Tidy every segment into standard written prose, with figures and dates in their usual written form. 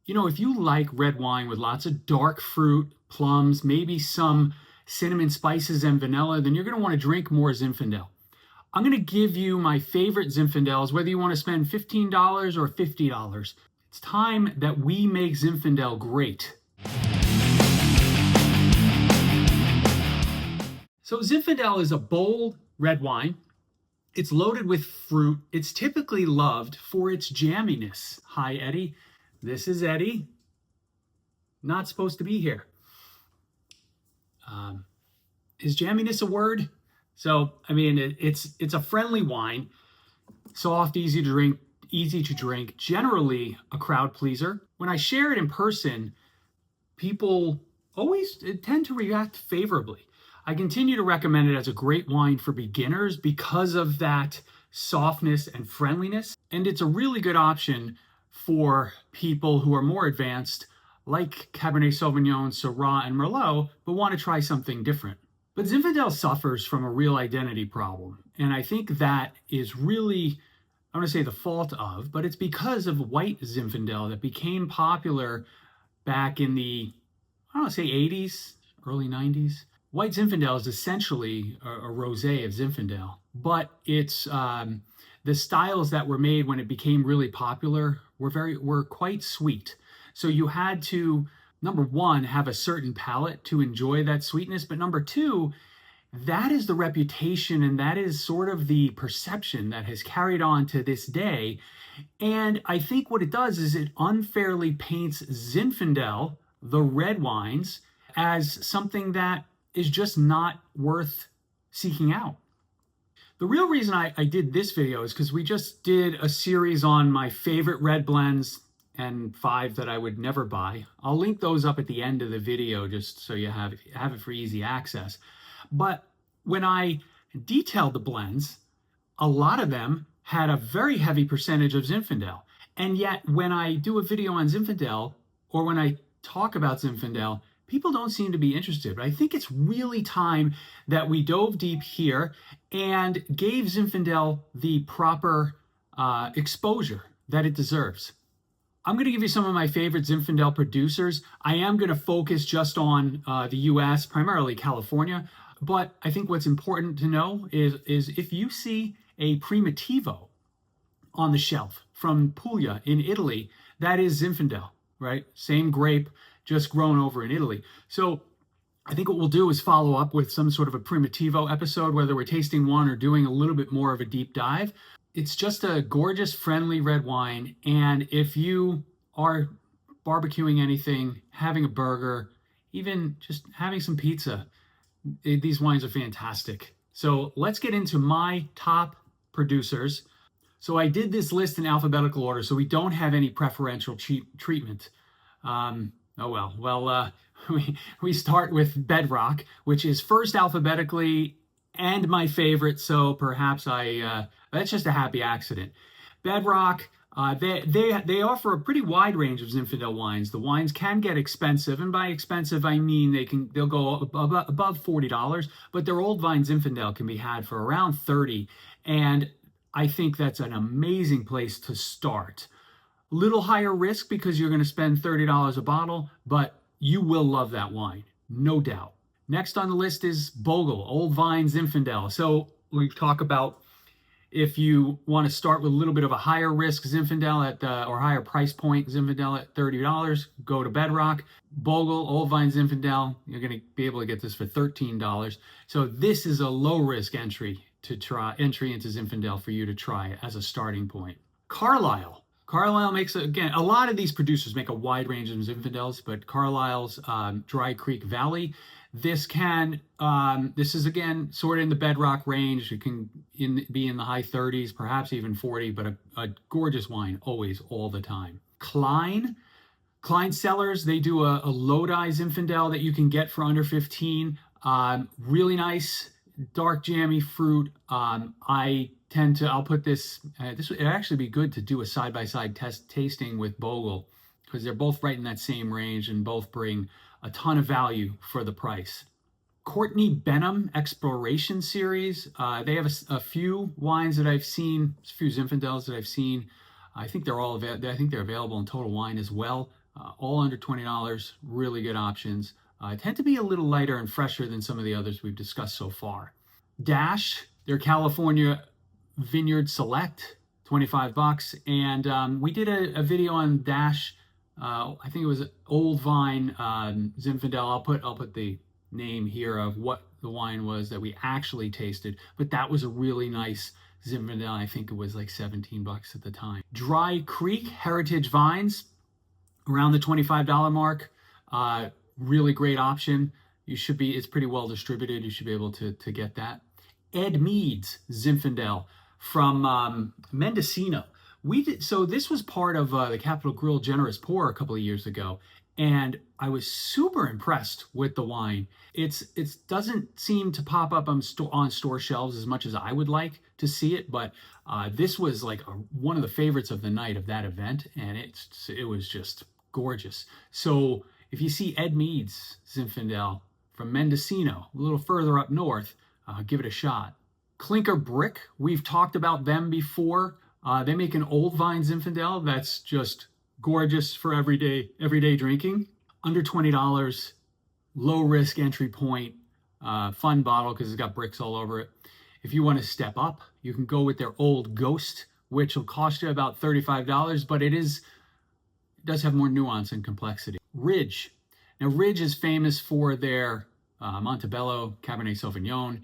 You know, if you like red wine with lots of dark fruit, plums, maybe some cinnamon spices and vanilla, then you're going to want to drink more Zinfandel. I'm going to give you my favorite Zinfandels, whether you want to spend $15 or $50. It's time that we make Zinfandel great. So Zinfandel is a bold red wine. It's loaded with fruit. It's typically loved for its jamminess. Hi, Eddie. This is Eddie. Not supposed to be here. Is jamminess a word? So, I mean, it's a friendly wine, soft, easy to drink, generally a crowd pleaser. When I share it in person, people always tend to react favorably. I continue to recommend it as a great wine for beginners because of that softness and friendliness. And it's a really good option for people who are more advanced, like Cabernet Sauvignon, Syrah, and Merlot, but want to try something different. But Zinfandel suffers from a real identity problem. And I think that is really, I want to say the fault of, but it's because of white Zinfandel that became popular back in the, I don't want to say 80s, early 90s. White Zinfandel is essentially a rosé of Zinfandel, but it's the styles that were made when it became really popular were quite sweet. So you had to, number one, have a certain palate to enjoy that sweetness, but number two, that is the reputation and that is sort of the perception that has carried on to this day. And I think what it does is it unfairly paints Zinfandel, the red wines, as something that is just not worth seeking out. The real reason I did this video is because we just did a series on my favorite red blends and 5 that I would never buy. I'll link those up at the end of the video just so you have it for easy access. But when I detailed the blends, a lot of them had a very heavy percentage of Zinfandel. And yet when I do a video on Zinfandel or when I talk about Zinfandel, people don't seem to be interested. But I think it's really time that we dove deep here and gave Zinfandel the proper exposure that it deserves. I'm going to give you some of my favorite Zinfandel producers. I am going to focus just on the US, primarily California. But I think what's important to know is if you see a Primitivo on the shelf from Puglia in Italy, that is Zinfandel, right? Same grape, just grown over in Italy. So I think what we'll do is follow up with some sort of a Primitivo episode, whether we're tasting one or doing a little bit more of a deep dive. It's just a gorgeous, friendly red wine. And if you are barbecuing anything, having a burger, even just having some pizza, these wines are fantastic. So let's get into my top producers. So I did this list in alphabetical order, so we don't have any preferential treatment. We start with Bedrock, which is first alphabetically and my favorite, so perhaps that's just a happy accident. Bedrock, they offer a pretty wide range of Zinfandel wines. The wines can get expensive, and by expensive I mean they'll go above $40, but their old vine Zinfandel can be had for around $30, and I think that's an amazing place to start. Little higher risk because you're going to spend $30 a bottle, but you will love that wine, no doubt. Next on the list is Bogle, Old Vine Zinfandel. So we talk about if you want to start with a little bit of a higher risk Zinfandel or higher price point Zinfandel at $30, go to Bedrock. Bogle, Old Vine Zinfandel, you're going to be able to get this for $13. So this is a low risk entry into Zinfandel for you to try as a starting point. Carlisle makes, again, a lot of these producers make a wide range of Zinfandels, but Carlisle's Dry Creek Valley, this is again sort of in the Bedrock range. It can be in the high 30s, perhaps even 40, but a gorgeous wine always, all the time. Klein Cellars, they do a Lodi Zinfandel that you can get for under 15. Really nice, dark jammy fruit. I'll put this would actually be good to do a side-by-side tasting with Bogle because they're both right in that same range and both bring a ton of value for the price. Courtney Benham Exploration Series, they have a few wines that I've seen, a few Zinfandels that I've seen. I think they're available in Total Wine as well. all under $20, really good options. Tend to be a little lighter and fresher than some of the others we've discussed so far. Dash, their California Vineyard Select, 25 bucks. And we did a video on Dash. I think it was Old Vine Zinfandel. I'll put the name here of what the wine was that we actually tasted. But that was a really nice Zinfandel. I think it was like 17 bucks at the time. Dry Creek Heritage Vines, around the $25 mark. Really great option. It's pretty well distributed. You should be able to get that. Ed Mead's Zinfandel from Mendocino. So this was part of the Capital Grille Generous Pour a couple of years ago, and I was super impressed with the wine. It doesn't seem to pop up on store shelves as much as I would like to see it, but this was like one of the favorites of the night of that event, and it was just gorgeous. So if you see Ed Mead's Zinfandel from Mendocino, a little further up north, give it a shot. Clinker Brick, we've talked about them before. They make an Old Vine Zinfandel that's just gorgeous for everyday drinking. Under $20, low risk entry point, fun bottle because it's got bricks all over it. If you want to step up, you can go with their Old Ghost, which will cost you about $35, but it does have more nuance and complexity. Ridge. Now, Ridge is famous for their Montebello Cabernet Sauvignon.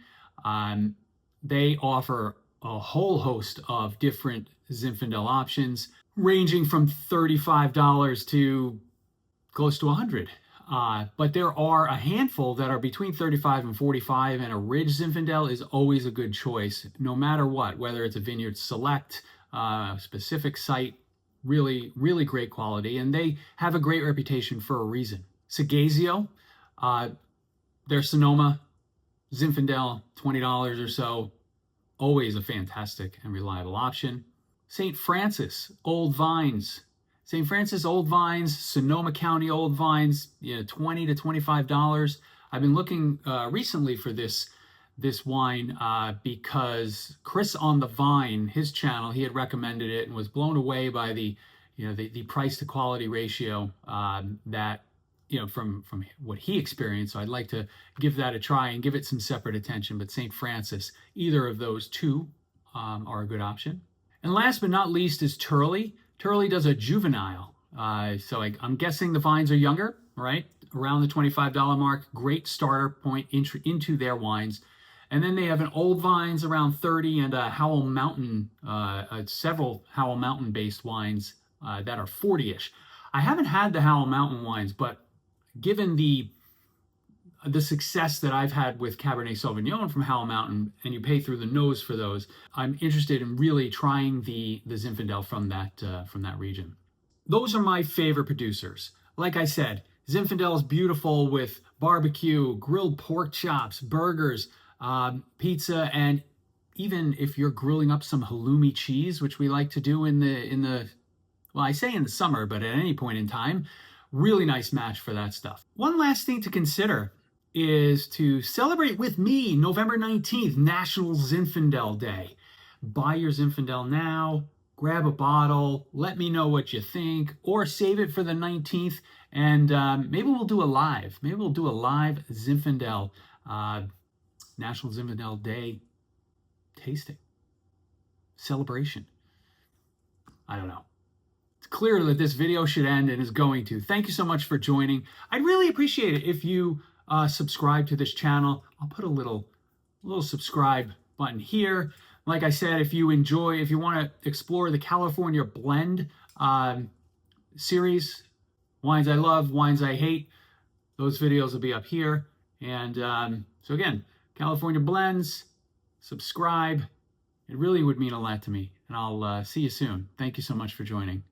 They offer a whole host of different Zinfandel options, ranging from $35 to close to $100. But there are a handful that are between $35 and $45, and a Ridge Zinfandel is always a good choice, no matter what, whether it's a Vineyard Select, specific site, really, really great quality, and they have a great reputation for a reason. Sagazio, their Sonoma Zinfandel, $20 or so, always a fantastic and reliable option. St. Francis Old Vines. St. Francis Old Vines, Sonoma County Old Vines, $20 to $25. I've been looking recently for this wine because Chris on the Vine, his channel, he had recommended it and was blown away by the price to quality ratio that from what he experienced. So I'd like to give that a try and give it some separate attention. But St. Francis, either of those two are a good option. And last but not least is Turley. Turley does a juvenile. So I'm guessing the vines are younger, right? Around the $25 mark. Great starter point into their wines. And then they have an Old Vines around $30 and a Howell Mountain, several Howell Mountain based wines that are $40-ish. I haven't had the Howell Mountain wines, but given the success that I've had with Cabernet Sauvignon from Howell Mountain, and you pay through the nose for those, I'm interested in really trying the Zinfandel from that region. Those are my favorite producers. Like I said, Zinfandel is beautiful with barbecue, grilled pork chops, burgers, pizza, and even if you're grilling up some halloumi cheese, which we like to do in the well, I say in the summer, but at any point in time, really nice match for that stuff. One last thing to consider is to celebrate with me November 19th, National Zinfandel Day. Buy your Zinfandel now, grab a bottle, let me know what you think, or save it for the 19th, and maybe we'll do a live. Maybe we'll do a live Zinfandel, National Zinfandel Day tasting, celebration. I don't know. It's clear that this video should end and is going to. Thank you so much for joining. I'd really appreciate it if you subscribe to this channel. I'll put a little subscribe button here. Like I said, if you want to explore the California Blend series, wines I love, wines I hate, those videos will be up here. And so again, California Blends, subscribe. It really would mean a lot to me. And I'll see you soon. Thank you so much for joining.